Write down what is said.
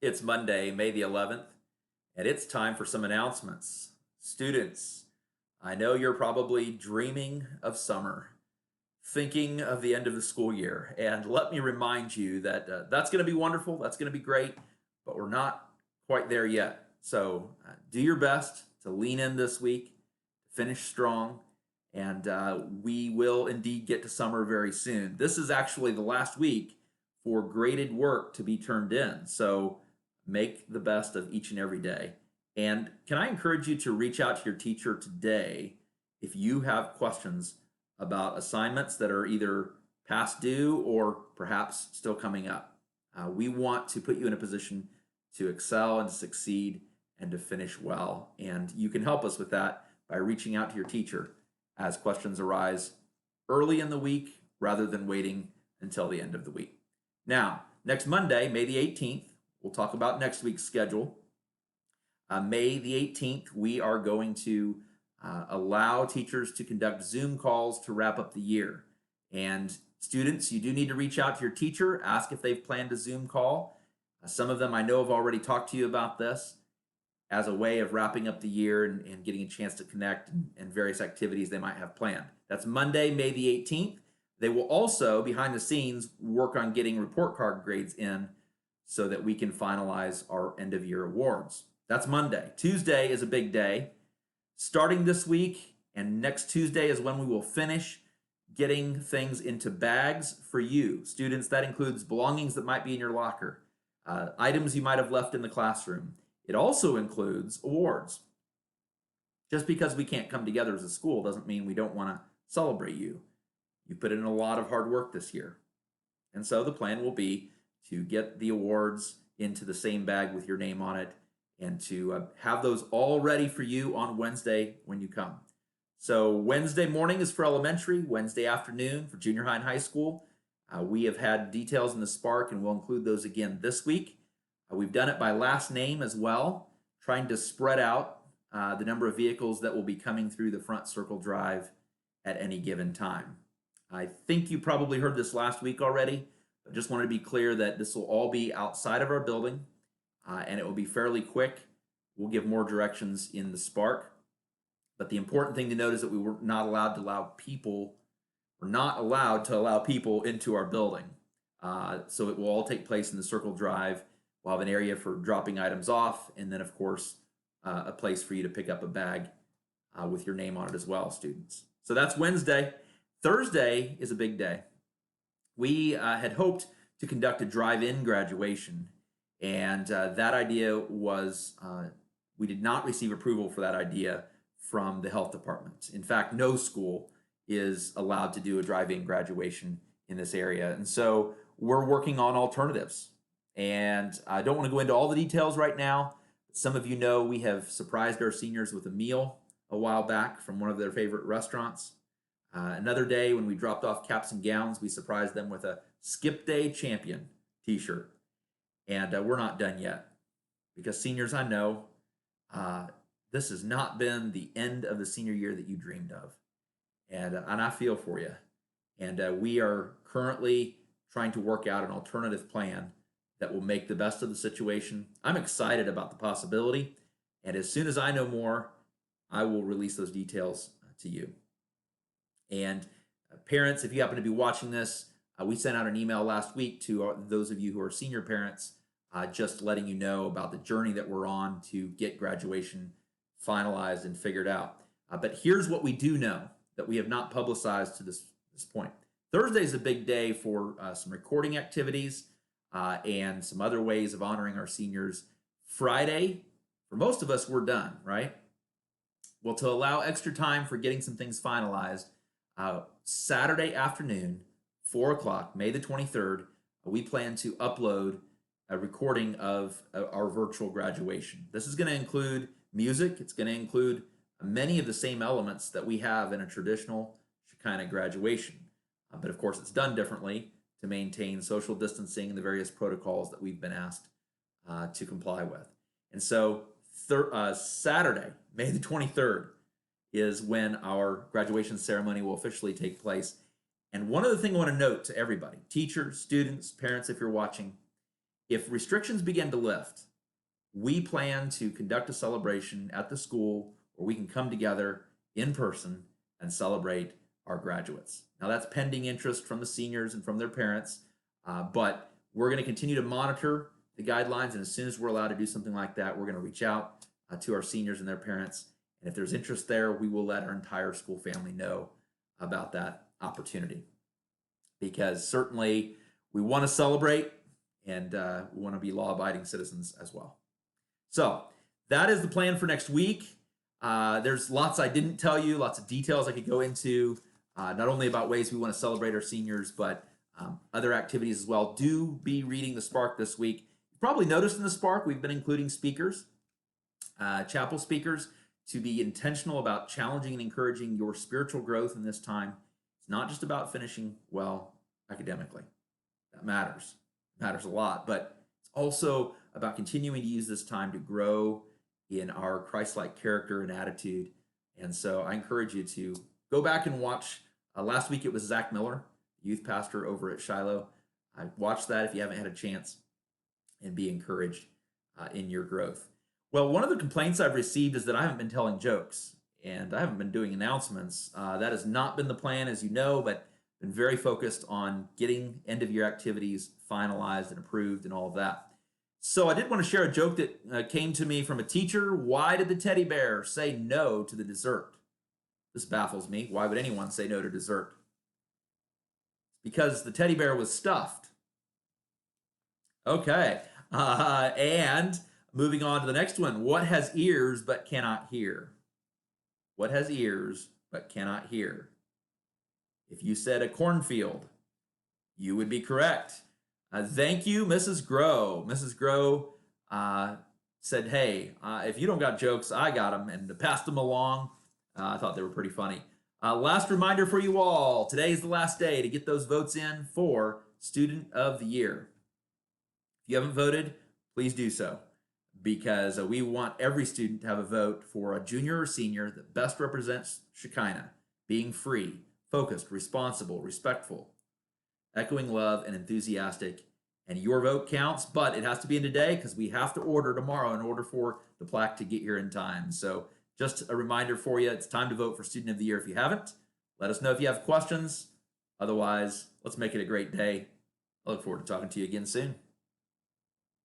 It's Monday, May the 11th, and it's time for some announcements. Students, I know you're probably dreaming of summer, thinking of the end of the school year, and let me remind you that that's going to be wonderful, that's going to be great, but we're not quite there yet. So do your best to lean in this week, finish strong, and we will indeed get to summer very soon. This is actually the last week for graded work to be turned in. So make the best of each and every day. And can I encourage you to reach out to your teacher today if you have questions about assignments that are either past due or perhaps still coming up? We want to put you in a position to excel and to succeed and to finish well. And you can help us with that by reaching out to your teacher as questions arise early in the week rather than waiting until the end of the week. Now, next Monday, May the 18th, we'll talk about next week's schedule. May the 18th, we are going to allow teachers to conduct Zoom calls to wrap up the year. And students, you do need to reach out to your teacher, ask if they've planned a Zoom call. Some of them I know have already talked to you about this as a way of wrapping up the year and getting a chance to connect and various activities they might have planned. That's Monday, May the 18th. They will also, behind the scenes, work on getting report card grades in so that we can finalize our end of year awards. That's Monday. Tuesday is a big day. Starting this week and next Tuesday is when we will finish getting things into bags for you. Students, that includes belongings that might be in your locker, items you might have left in the classroom. It also includes awards. Just because we can't come together as a school doesn't mean we don't want to celebrate you. You put in a lot of hard work this year. And so the plan will be to get the awards into the same bag with your name on it and to have those all ready for you on Wednesday when you come. So Wednesday morning is for elementary, Wednesday afternoon for junior high and high school. We have had details in the Spark and we'll include those again this week. We've done it by last name as well, trying to spread out the number of vehicles that will be coming through the front circle drive at any given time. I think you probably heard this last week already, but just wanted to be clear that this will all be outside of our building and it will be fairly quick. We'll give more directions in the Spark. But the important thing to note is that we were not allowed to allow people, we're not allowed to allow people into our building. So it will all take place in the circle drive. We'll have an area for dropping items off, and then, of course, a place for you to pick up a bag with your name on it as well, students. So that's Wednesday. Thursday is a big day. We had hoped to conduct a drive-in graduation, and that idea was, we did not receive approval for that idea from the health department. In fact, no school is allowed to do a drive-in graduation in this area, and so we're working on alternatives. And I don't want to go into all the details right now. Some of you know we have surprised our seniors with a meal a while back from one of their favorite restaurants. Another day when we dropped off caps and gowns, we surprised them with a Skip Day Champion t-shirt. And we're not done yet because seniors, I know this has not been the end of the senior year that you dreamed of. And I feel for you. And we are currently trying to work out an alternative plan that will make the best of the situation. I'm excited about the possibility, and as soon as I know more, I will release those details to you. And parents, if you happen to be watching this, we sent out an email last week to those of you who are senior parents, just letting you know about the journey that we're on to get graduation finalized and figured out. But here's what we do know that we have not publicized to this point. Thursday is a big day for some recording activities, and some other ways of honoring our seniors. Friday, for most of us, we're done, right? Well, to allow extra time for getting some things finalized, Saturday afternoon, 4 o'clock, May the 23rd, we plan to upload a recording of our virtual graduation. This is going to include music. It's going to include many of the same elements that we have in a traditional Shekinah graduation. But of course, it's done differently to maintain social distancing and the various protocols that we've been asked to comply with. And so Saturday, May the 23rd, is when our graduation ceremony will officially take place. And one other thing I want to note to everybody, teachers, students, parents, if you're watching, If restrictions begin to lift, we plan to conduct a celebration at the school where we can come together in person and celebrate our graduates. Now, that's pending interest from the seniors and from their parents, but we're going to continue to monitor the guidelines. And as soon as we're allowed to do something like that, we're going to reach out to our seniors and their parents. And if there's interest there, we will let our entire school family know about that opportunity. Because certainly we want to celebrate and we want to be law-abiding citizens as well. So that is the plan for next week. There's lots I didn't tell you, lots of details I could go into, not only about ways we want to celebrate our seniors, but other activities as well. Do be reading the Spark this week. You probably noticed in the Spark we've been including speakers, chapel speakers, to be intentional about challenging and encouraging your spiritual growth in this time. It's not just about finishing well academically. That matters. It matters a lot, but it's also about continuing to use this time to grow in our Christ-like character and attitude. And so I encourage you to go back and watch. Last week it was Zach Miller, youth pastor over at Shiloh. I watched that if you haven't had a chance, and be encouraged in your growth. Well, one of the complaints I've received is that I haven't been telling jokes and I haven't been doing announcements. That has not been the plan, as you know, but been very focused on getting end-of-year activities finalized and approved and all of that. So I did want to share a joke that came to me from a teacher. Why did the teddy bear say no to the dessert? This baffles me. Why would anyone say no to dessert? Because the teddy bear was stuffed. Okay. And moving on to the next one. What has ears but cannot hear? What has ears but cannot hear? If you said a cornfield, you would be correct. Thank you, Mrs. Grow. Mrs. Grow said, hey, if you don't got jokes, I got them, and passed them along. I thought they were pretty funny. Last reminder for you all. Today is the last day to get those votes in for Student of the Year. If you haven't voted, please do so, because we want every student to have a vote for a junior or senior that best represents Shekinah, being free, focused, responsible, respectful, echoing love, and enthusiastic. And your vote counts, but it has to be in today because we have to order tomorrow in order for the plaque to get here in time. So just a reminder for you, it's time to vote for Student of the Year if you haven't. Let us know if you have questions. Otherwise, let's make it a great day. I look forward to talking to you again soon.